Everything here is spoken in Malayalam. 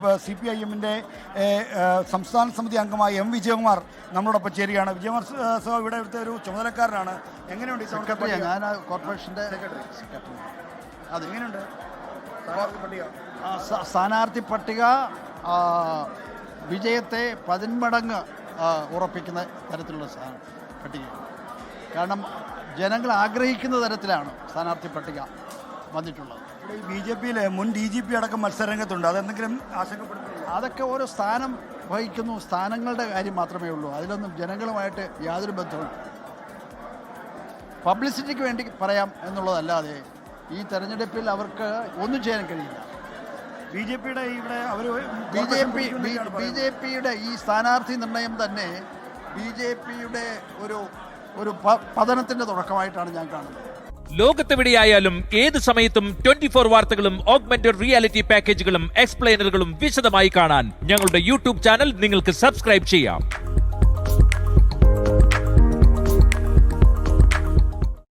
CPIM-ന്റെ സംസ്ഥാന സമിതി അംഗമായ എം വിജയകുമാർ നമ്മളോടൊപ്പം ചേരുകയാണ്. വിജയകുമാർ സോ ഇവിടുത്തെ ഒരു ചുമതലക്കാരനാണ്. എങ്ങനെയുണ്ട് ഞാൻ കോർപ്പറേഷൻ്റെ സെക്രട്ടറി. അതെങ്ങനെയുണ്ട് സ്ഥാനാർത്ഥി പട്ടിക വിജയത്തെ 10 മടങ്ങ് ഉറപ്പിക്കുന്ന തരത്തിലുള്ള പട്ടിക. കാരണം ജനങ്ങൾ ആഗ്രഹിക്കുന്ന തരത്തിലാണ് സ്ഥാനാർത്ഥി പട്ടിക വന്നിട്ടുള്ളത്. BJP-യിലെ മുൻ DGP അടക്കം മത്സരരംഗത്തുണ്ട്. അതെന്തെങ്കിലും ആശങ്കപ്പെടുന്നു? അതൊക്കെ ഓരോ സ്ഥാനം വഹിക്കുന്നു. സ്ഥാനങ്ങളുടെ കാര്യം മാത്രമേ ഉള്ളൂ. അതിലൊന്നും ജനങ്ങളുമായിട്ട് യാതൊരു ബന്ധവും പബ്ലിസിറ്റിക്ക് വേണ്ടി പറയാം എന്നുള്ളതല്ലാതെ ഈ തെരഞ്ഞെടുപ്പിൽ അവർക്ക് ഒന്നും ചെയ്യാൻ കഴിയില്ല. BJP-യുടെ ഇവിടെ അവർ BJP-യുടെ ഈ സ്ഥാനാർത്ഥി നിർണയം തന്നെ BJP-യുടെ ഒരു പതനത്തിൻ്റെ തുടക്കമായിട്ടാണ് ഞാൻ കാണുന്നത്. ലോകത്തെവിടെയായാലും ഏത് സമയത്തും 24 വാർത്തകളും ഓഗ്മെന്റഡ് റിയാലിറ്റി പാക്കേജുകളും എക്സ്പ്ലെയിനറുകളും വിശദമായി കാണാൻ ഞങ്ങളുടെ യൂട്യൂബ് ചാനൽ നിങ്ങൾക്ക് സബ്സ്ക്രൈബ് ചെയ്യാം.